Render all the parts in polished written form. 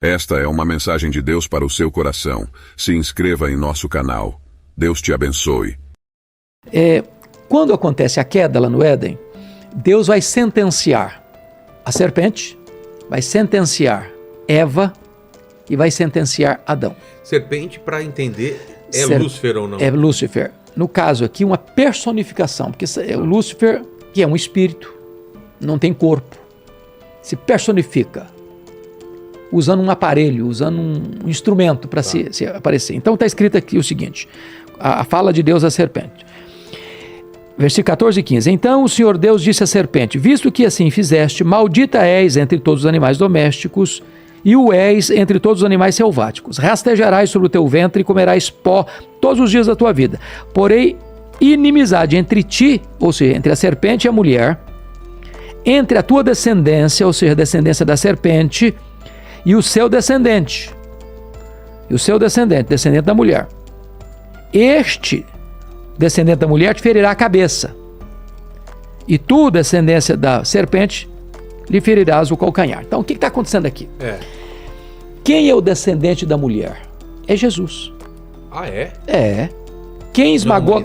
Esta é uma mensagem de Deus para o seu coração. Se inscreva em nosso canal. Deus te abençoe. Quando acontece a queda lá no Éden, Deus vai sentenciar a serpente, vai sentenciar Eva e vai sentenciar Adão. Serpente, para entender, Lúcifer ou não? É Lúcifer. No caso aqui, uma personificação, porque o Lúcifer, que é um espírito, não tem corpo, se personifica, usando um aparelho, usando um instrumento para se aparecer. Então está escrito aqui o seguinte, a fala de Deus à serpente. Versículo 14 e 15. Então o Senhor Deus disse à serpente, visto que assim fizeste, maldita és entre todos os animais domésticos, e o és entre todos os animais selváticos. Rastejarás sobre o teu ventre e comerás pó todos os dias da tua vida. Porém, inimizade entre ti, ou seja, entre a serpente e a mulher, entre a tua descendência, ou seja, a descendência da serpente, e o seu descendente. E o seu descendente, descendente da mulher. Este descendente da mulher te ferirá a cabeça. E tu, descendência da serpente, lhe ferirás o calcanhar. Então, o que está acontecendo aqui? Quem é o descendente da mulher? É Jesus. Ah, é? É. Quem esmagou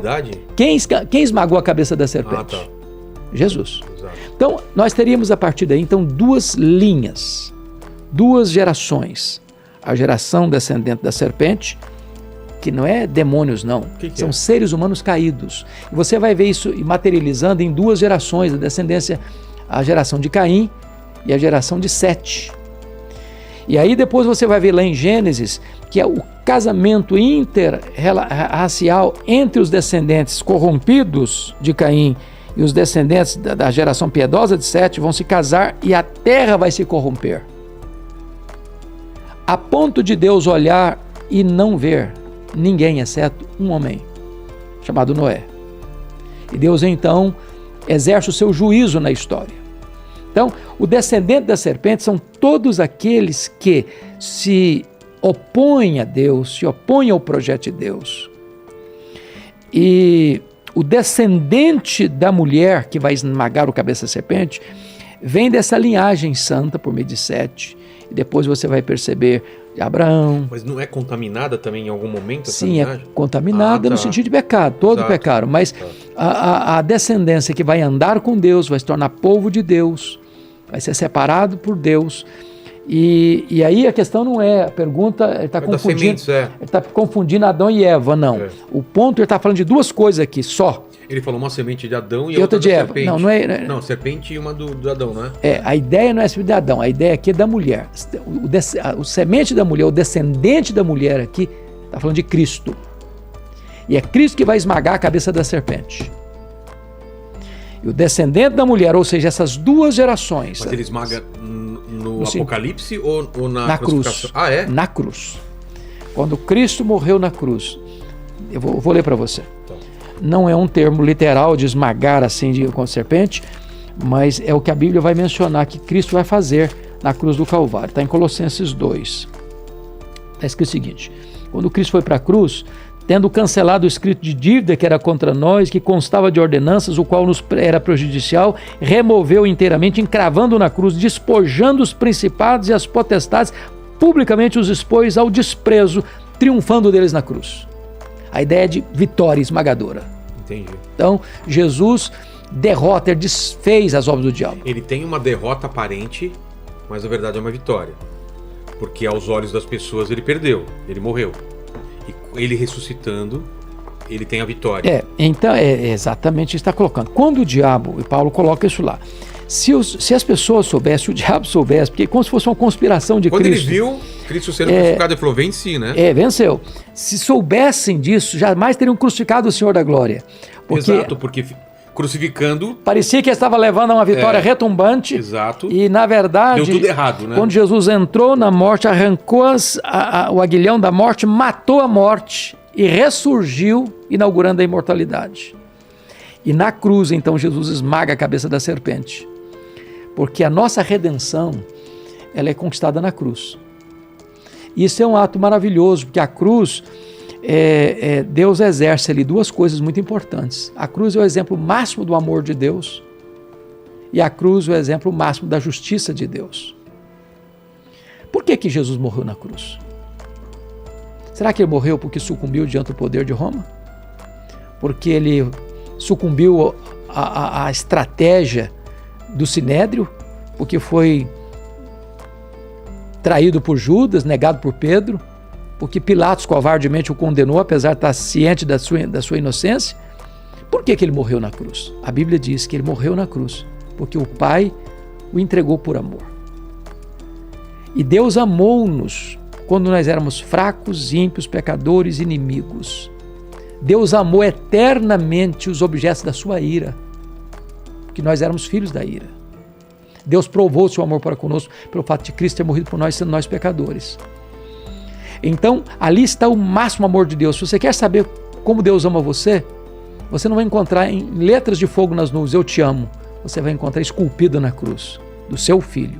a cabeça da serpente? Ah, tá. Jesus. Exato. Então, nós teríamos a partir daí, duas linhas, duas gerações. A geração descendente da serpente, que não é demônios, não. Que São seres humanos caídos. E você vai ver isso materializando em duas gerações, a descendência, a geração de Caim e a geração de Sete. E aí depois você vai ver lá em Gênesis, que é o casamento interracial entre os descendentes corrompidos de Caim e os descendentes da geração piedosa de Sete vão se casar e a terra vai se corromper. A ponto de Deus olhar e não ver ninguém, exceto um homem, chamado Noé. E Deus então exerce o seu juízo na história. Então, o descendente da serpente são todos aqueles que se opõem a Deus, se opõem ao projeto de Deus. E o descendente da mulher que vai esmagar o cabeça da serpente vem dessa linhagem santa por meio de Sete. E depois você vai perceber de Abraão. Mas não é contaminada também em algum momento? Sim, é contaminada no sentido de pecado, todo pecado. Mas a descendência que vai andar com Deus, vai se tornar povo de Deus, vai ser separado por Deus. E aí a questão não é, a pergunta, ele está confundindo, confundindo Adão e Eva, não. O ponto, ele está falando de duas coisas aqui, só. Ele falou uma semente de Adão e outra de Eva. Serpente. Não, serpente e uma do Adão, não é? A ideia não é a semente de Adão, a ideia aqui é da mulher. O semente da mulher, o descendente da mulher aqui, está falando de Cristo. E é Cristo que vai esmagar a cabeça da serpente. E o descendente da mulher, ou seja, essas duas gerações. Mas ele esmaga no Apocalipse ou na cruz? Ah, é? Na cruz. Quando Cristo morreu na cruz. Eu vou ler para você. Não é um termo literal de esmagar assim com a serpente, mas é o que a Bíblia vai mencionar que Cristo vai fazer na cruz do Calvário. Está em Colossenses 2. Está escrito o seguinte: quando Cristo foi para a cruz, tendo cancelado o escrito de dívida que era contra nós, que constava de ordenanças, o qual nos era prejudicial, removeu inteiramente, encravando na cruz, despojando os principados e as potestades, publicamente os expôs ao desprezo, triunfando deles na cruz. A ideia de vitória esmagadora. Entendi. Então, Jesus derrota, ele desfez as obras do diabo. Ele tem uma derrota aparente, mas na verdade é uma vitória. Porque aos olhos das pessoas ele perdeu, ele morreu. E ele ressuscitando, ele tem a vitória. Então é exatamente isso que está colocando. Quando o diabo, e Paulo coloca isso lá, se as pessoas soubessem, se o diabo soubesse, porque é como se fosse uma conspiração de Cristo. Quando ele viu Cristo sendo crucificado, ele falou, venci, né? Venceu. Se soubessem disso, jamais teriam crucificado o Senhor da glória. Exato, porque crucificando... parecia que estava levando a uma vitória retumbante. Exato. E, na verdade... deu tudo errado, né? Quando Jesus entrou na morte, arrancou o aguilhão da morte, matou a morte e ressurgiu, inaugurando a imortalidade. E na cruz, então, Jesus esmaga a cabeça da serpente. Porque a nossa redenção, ela é conquistada na cruz. Isso é um ato maravilhoso, porque a cruz, Deus exerce ali duas coisas muito importantes. A cruz é o exemplo máximo do amor de Deus e a cruz é o exemplo máximo da justiça de Deus. Por que Jesus morreu na cruz? Será que ele morreu porque sucumbiu diante do poder de Roma? Porque ele sucumbiu à estratégia do Sinédrio? Porque foi traído por Judas, negado por Pedro? Porque Pilatos covardemente o condenou, apesar de estar ciente da sua inocência? Por que ele morreu na cruz? A Bíblia diz que ele morreu na cruz porque o Pai o entregou por amor. E Deus amou-nos quando nós éramos fracos, ímpios, pecadores, inimigos. Deus amou eternamente os objetos da sua ira, porque nós éramos filhos da ira. Deus provou o seu amor para conosco pelo fato de Cristo ter morrido por nós, sendo nós pecadores. Então, ali está o máximo amor de Deus. Se você quer saber como Deus ama você, você não vai encontrar em letras de fogo nas nuvens, eu te amo. Você vai encontrar esculpido na cruz do seu Filho.